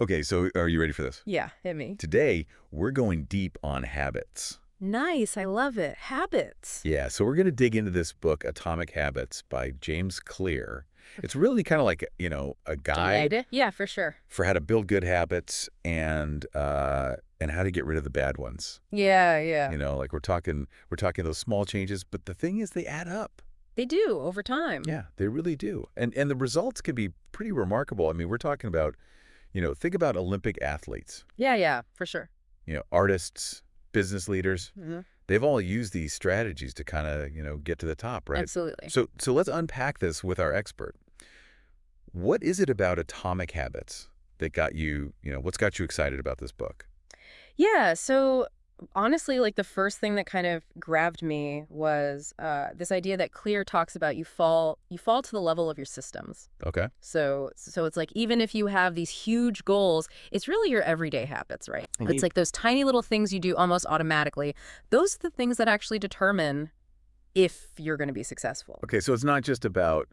Okay, so are you ready for this? Yeah, hit me. Today, we're going deep on habits. Nice. I love it. Habits. Yeah, so we're going to dig into this book, Atomic Habits by James Clear. It's really kind of like, a guide Guide. Yeah, for sure. for how to build good habits and how to get rid of the bad ones. Yeah, yeah. Like we're talking those small changes, but the thing is they add up. They do over time. Yeah, they really do. And the results can be pretty remarkable. I mean, we're talking about, think about Olympic athletes, Yeah, yeah, for sure. artists, business leaders. Hmm. They've all used these strategies to kind of, get to the top, right? Absolutely. So let's unpack this with our expert. What is it about Atomic Habits that got you, what's got you excited about this book? Yeah, so honestly, like the first thing that kind of grabbed me was this idea that Clear talks about you fall to the level of your systems. Okay. So it's like even if you have these huge goals, it's really your everyday habits, right? It's like those tiny little things you do almost automatically. Those are the things that actually determine if you're going to be successful. Okay, so it's not just about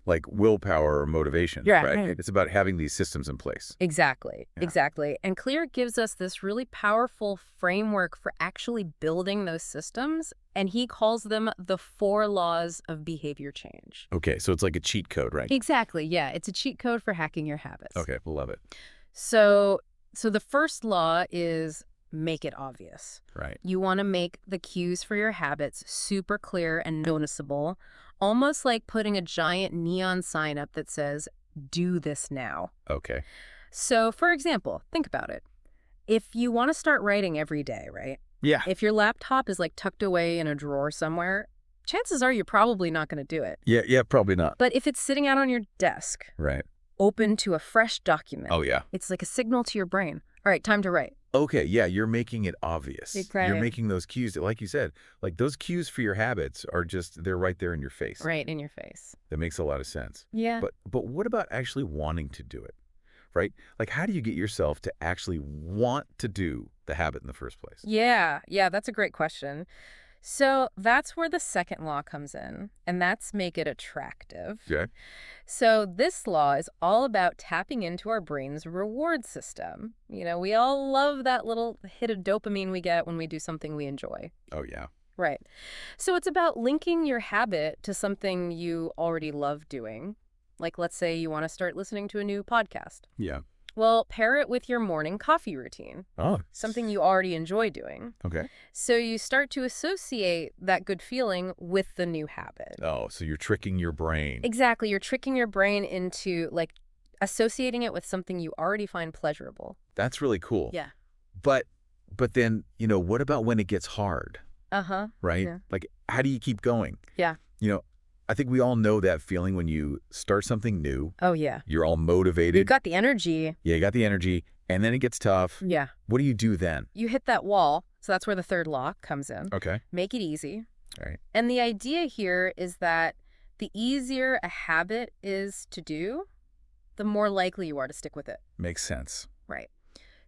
like willpower or motivation, Yeah, right? right. It's about having these systems in place. Exactly. Yeah. Exactly. And Clear gives us this really powerful framework for actually building those systems, and he calls them the 4 laws of behavior change. Okay, so it's like a cheat code, right? Exactly. Yeah, it's a cheat code for hacking your habits. Okay, love it. So the first law is make it obvious. Right. You want to make the cues for your habits super clear and noticeable, almost like putting a giant neon sign up that says, "Do this now." Okay. So, for example, think about it. If you want to start writing every day, right? Yeah. If your laptop is like tucked away in a drawer somewhere, chances are you're probably not going to do it. Yeah, probably not. But if it's sitting out on your desk, Right. open to a fresh document, Oh, yeah. it's like a signal to your brain. All right, time to write. Okay, yeah, you're making it obvious. Right. You're making those cues, like you said, like those cues for your habits are just, they're right there in your face. Right in your face. That makes a lot of sense. Yeah. But what about actually wanting to do it, right? Like, how do you get yourself to actually want to do the habit in the first place? Yeah, that's a great question. So that's where the second law comes in, and that's make it attractive. Okay. So this law is all about tapping into our brain's reward system. We all love that little hit of dopamine we get when we do something we enjoy. Oh, yeah. Right. So it's about linking your habit to something you already love doing. Like, let's say you want to start listening to a new podcast. Yeah. Well, pair it with your morning coffee routine, Oh. something you already enjoy doing. Okay. So you start to associate that good feeling with the new habit. Oh, so you're tricking your brain. Exactly. You're tricking your brain into like associating it with something you already find pleasurable. That's really cool. Yeah. But then, what about when it gets hard, Uh-huh. right? Yeah. Like, how do you keep going? Yeah. I think we all know that feeling when you start something new. Oh, yeah. You're all motivated. You've got the energy. Yeah, you got the energy, and then it gets tough. Yeah. What do you do then? You hit that wall. So that's where the third law comes in. Okay. Make it easy. All right. And the idea here is that the easier a habit is to do, the more likely you are to stick with it. Makes sense. Right.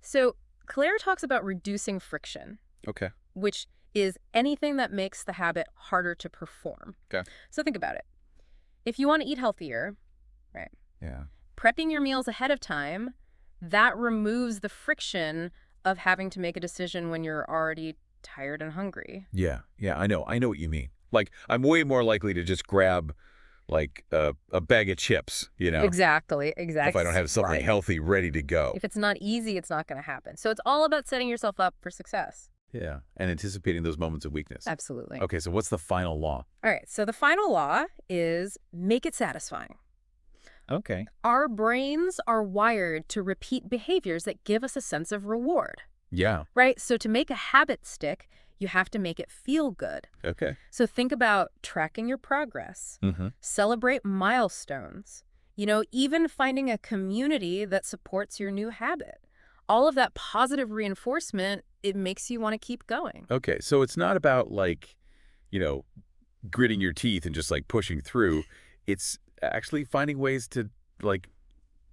So Claire talks about reducing friction, Okay. which is anything that makes the habit harder to perform. Okay. So think about it. If you want to eat healthier, right, Yeah. prepping your meals ahead of time, that removes the friction of having to make a decision when you're already tired and hungry. Yeah. Yeah, I know. I know what you mean. Like, I'm way more likely to just grab, like, a bag of chips, Exactly. if I don't have something Right. healthy ready to go. If it's not easy, it's not going to happen. So it's all about setting yourself up for success. Yeah. And anticipating those moments of weakness. Absolutely. Okay, so what's the final law? All right. So the final law is make it satisfying. Okay. Our brains are wired to repeat behaviors that give us a sense of reward, Yeah. right? So to make a habit stick, you have to make it feel good. Okay. So think about tracking your progress, Mm-hmm. celebrate milestones, even finding a community that supports your new habit. All of that positive reinforcement, it makes you want to keep going. Okay, so it's not about, like, gritting your teeth and just, like, pushing through. It's actually finding ways to, like,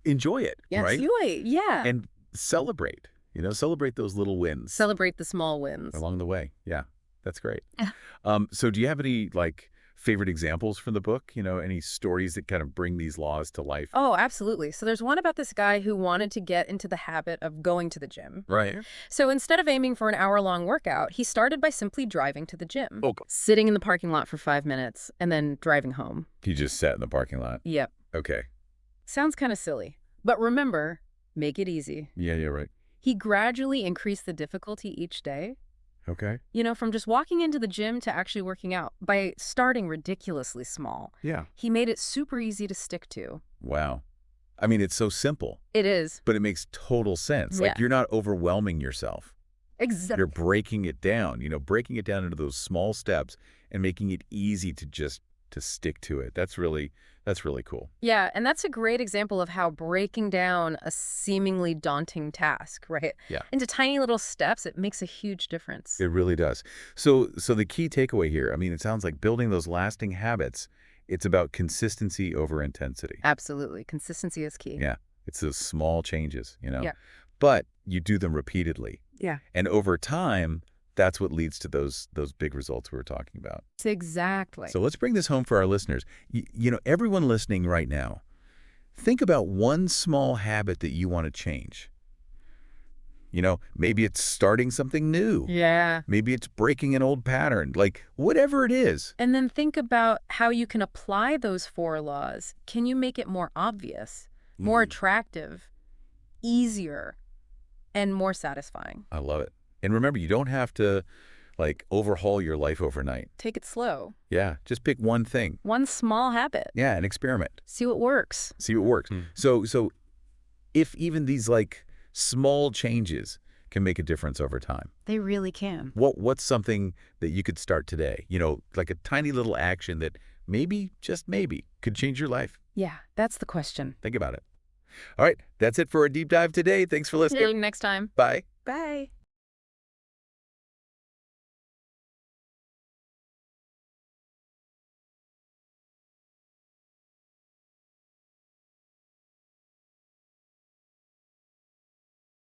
enjoy it, right? Joy, yeah. And celebrate, celebrate those little wins Celebrate the small wins. along the way. Yeah, that's great. Yeah. So do you have any, like, favorite examples from the book? Any stories that kind of bring these laws to life? Oh, absolutely. So there's one about this guy who wanted to get into the habit of going to the gym. Right. So instead of aiming for an hour-long workout, he started by simply driving to the gym, Okay. sitting in the parking lot for 5 minutes, and then driving home. He just sat in the parking lot. Yep. Okay. Sounds kind of silly. But remember, make it easy. Yeah, right. He gradually increased the difficulty each day. Okay. From just walking into the gym to actually working out by starting ridiculously small. Yeah. He made it super easy to stick to. Wow. I mean, it's so simple, It is. but it makes total sense. Like, Yeah. you're not overwhelming yourself. Exactly. You're breaking it down, breaking it down into those small steps and making it easy to stick to it. That's really cool. Yeah, and that's a great example of how breaking down a seemingly daunting task, right? Yeah. Into tiny little steps, it makes a huge difference. It really does. So the key takeaway here, I mean, it sounds like building those lasting habits, it's about consistency over intensity. Absolutely. Consistency is key. Yeah. It's those small changes, Yeah. But you do them repeatedly. Yeah. And over time, that's what leads to those big results we were talking about. Exactly. So let's bring this home for our listeners. Everyone listening right now, think about one small habit that you want to change. Maybe it's starting something new. Yeah. Maybe it's breaking an old pattern, like whatever it is. And then think about how you can apply those 4 laws. Can you make it more obvious, more attractive, easier, and more satisfying? I love it. And remember, you don't have to overhaul your life overnight. Take it slow. Yeah, just pick one thing. One small habit. Yeah, and experiment. See what works. See what works. So if even these small changes can make a difference over time, They really can. what's something that you could start today? Like a tiny little action that maybe, just maybe, could change your life. Yeah, that's the question. Think about it. All right, that's it for a deep dive today. Thanks for listening. See you next time. Bye. Bye.